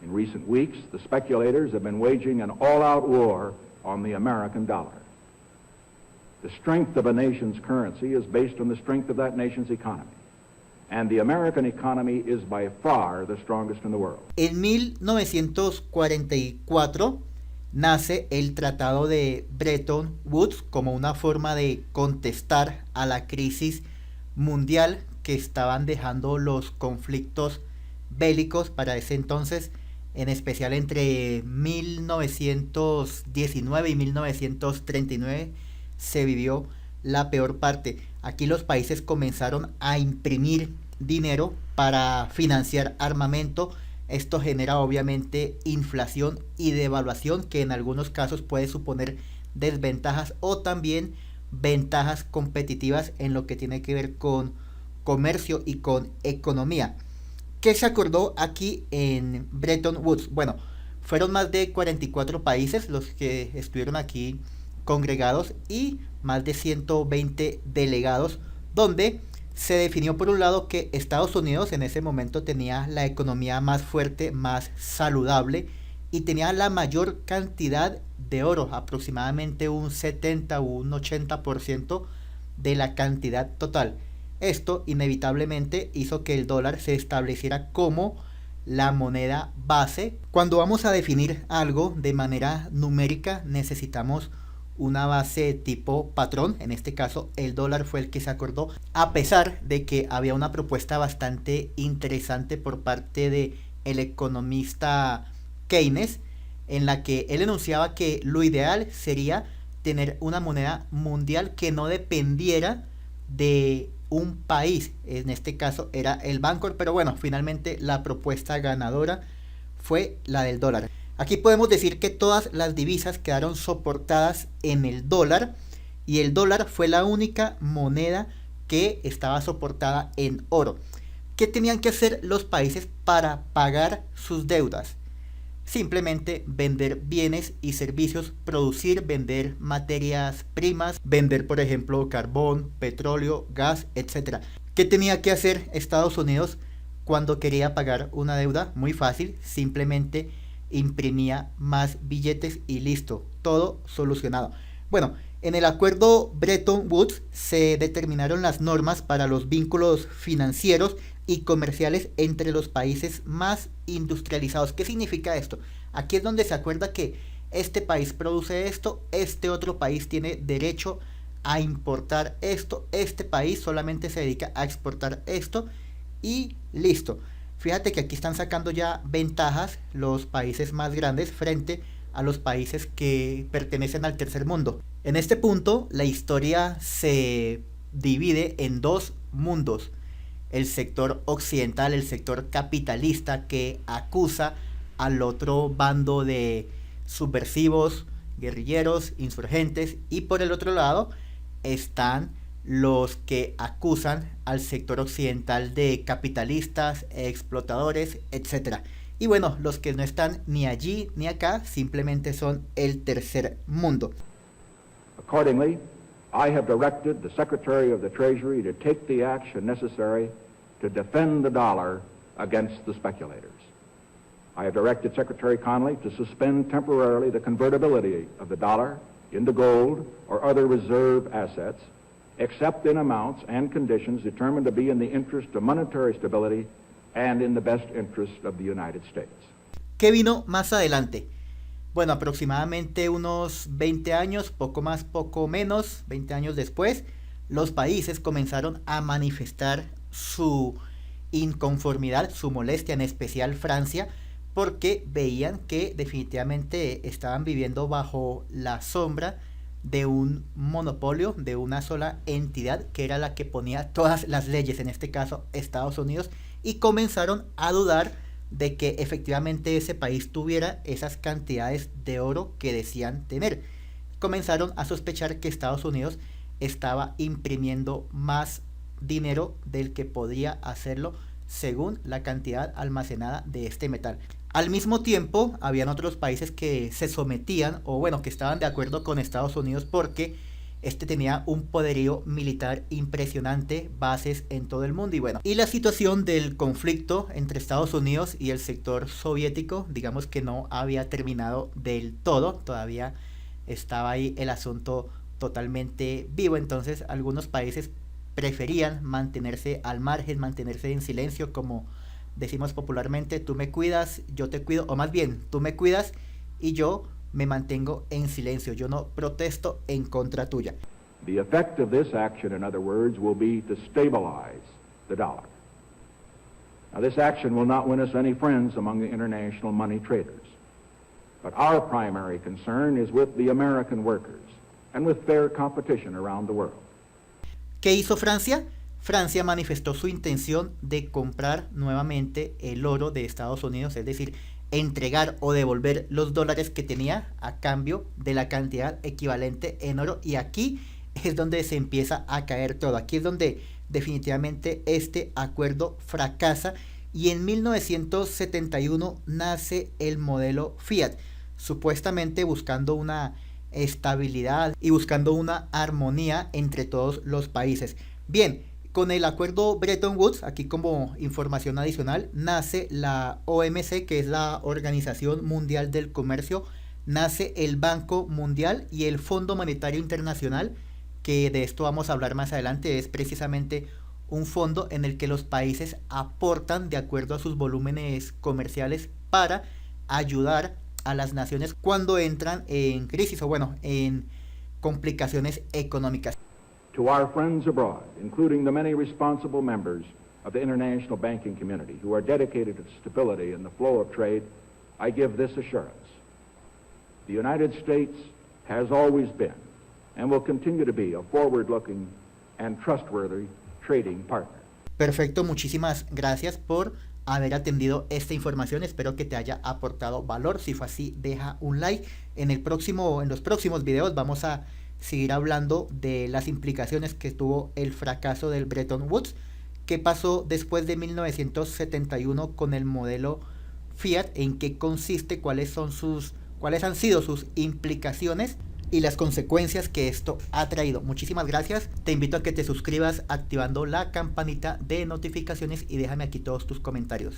In recent weeks, the speculators have been waging an all-out war on the American dollar. The strength of a nation's currency is based on the strength of that nation's economy. And the American economy is by far the strongest in the world. En 1944 nace el Tratado de Bretton Woods como una forma de contestar a la crisis mundial que estaban dejando los conflictos bélicos para ese entonces, en especial entre 1919 y 1939 se vivió la peor parte. Aquí los países comenzaron a imprimir dinero para financiar armamento. Esto genera obviamente inflación y devaluación, que en algunos casos puede suponer desventajas o también ventajas competitivas en lo que tiene que ver con comercio y con economía. ¿Qué se acordó aquí en Bretton Woods? Bueno, fueron más de 44 países los que estuvieron aquí congregados y más de 120 delegados, donde se definió por un lado que Estados Unidos en ese momento tenía la economía más fuerte, más saludable y tenía la mayor cantidad de oro, aproximadamente un 70 o un 80% de la cantidad total. Esto inevitablemente hizo que el dólar se estableciera como la moneda base. Cuando vamos a definir algo de manera numérica necesitamos una base tipo patrón. En este caso el dólar fue el que se acordó, a pesar de que había una propuesta bastante interesante por parte de el economista Keynes, en la que él enunciaba que lo ideal sería tener una moneda mundial que no dependiera de un país. En este caso era el Bancor, pero bueno, finalmente la propuesta ganadora fue la del dólar. Aquí podemos decir que todas las divisas quedaron soportadas en el dólar y el dólar fue la única moneda que estaba soportada en oro. ¿Qué tenían que hacer los países para pagar sus deudas? Simplemente vender bienes y servicios, producir, vender materias primas, vender por ejemplo carbón, petróleo, gas, etc. ¿Qué tenía que hacer Estados Unidos cuando quería pagar una deuda? Muy fácil, simplemente imprimía más billetes y listo, todo solucionado. Bueno, en el acuerdo Bretton Woods se determinaron las normas para los vínculos financieros y comerciales entre los países más industrializados. ¿Qué significa esto? Aquí es donde se acuerda que este país produce esto, este otro país tiene derecho a importar esto, este país solamente se dedica a exportar esto y listo. Fíjate que aquí están sacando ya ventajas los países más grandes frente a los países que pertenecen al tercer mundo. En este punto, la historia se divide en dos mundos. El sector occidental, el sector capitalista que acusa al otro bando de subversivos, guerrilleros, insurgentes, y por el otro lado están los que acusan al sector occidental de capitalistas, explotadores, etc. Y bueno, los que no están ni allí ni acá simplemente son el tercer mundo. Accordingly, I have directed the Secretary of the Treasury to take the action necessary to defend the dollar against the speculators. I have directed Secretary Connally to suspend temporarily the convertibility of the dollar into gold or other reserve assets, except in amounts and conditions determined to be in the interest of monetary stability and in the best interest of the United States. ¿Qué vino más adelante? Bueno, aproximadamente unos 20 años, poco más, poco menos, 20 años después, los países comenzaron a manifestar su inconformidad, su molestia, en especial Francia, porque veían que definitivamente estaban viviendo bajo la sombra de un monopolio, de una sola entidad que era la que ponía todas las leyes, en este caso Estados Unidos, y comenzaron a dudar de que efectivamente ese país tuviera esas cantidades de oro que decían tener. Comenzaron a sospechar que Estados Unidos estaba imprimiendo más dinero del que podría hacerlo según la cantidad almacenada de este metal. Al mismo tiempo, habían otros países que se sometían, o bueno, que estaban de acuerdo con Estados Unidos porque este tenía un poderío militar impresionante, bases en todo el mundo y bueno. Y la situación del conflicto entre Estados Unidos y el sector soviético, digamos que no había terminado del todo, todavía estaba ahí el asunto totalmente vivo, entonces algunos países preferían mantenerse al margen, mantenerse en silencio, como decimos popularmente, tú me cuidas, yo te cuido, o más bien, tú me cuidas y yo me mantengo en silencio, yo no protesto en contra tuya. The effect of this action, in other words, will be to stabilize the dollar. Now, this action will not win us any friends among the international money traders. But our primary concern is with the American workers and with fair competition around the world. ¿Qué hizo Francia? Francia manifestó su intención de comprar nuevamente el oro de Estados Unidos, es decir, entregar o devolver los dólares que tenía a cambio de la cantidad equivalente en oro, y aquí es donde se empieza a caer todo, aquí es donde definitivamente este acuerdo fracasa y en 1971 nace el modelo Fiat, supuestamente buscando una estabilidad y buscando una armonía entre todos los países. Bien, con el acuerdo Bretton Woods, aquí como información adicional, nace la OMC, que es la Organización Mundial del Comercio, nace el Banco Mundial y el Fondo Monetario Internacional, que de esto vamos a hablar más adelante, es precisamente un fondo en el que los países aportan de acuerdo a sus volúmenes comerciales para ayudar a las naciones cuando entran en crisis o bueno, en complicaciones económicas. To our friends abroad, including the many responsible members of the international banking community who are dedicated to stability and the flow of trade, I give this assurance. The United States has always been and will continue to be a forward-looking and trustworthy trading partner. Perfecto, muchísimas gracias por haber atendido esta información, espero que te haya aportado valor, si fue así deja un like. En los próximos videos vamos a seguir hablando de las implicaciones que tuvo el fracaso del Bretton Woods, qué pasó después de 1971 con el modelo Fiat, en qué consiste, cuáles han sido sus implicaciones y las consecuencias que esto ha traído. Muchísimas gracias, te invito a que te suscribas activando la campanita de notificaciones y déjame aquí todos tus comentarios.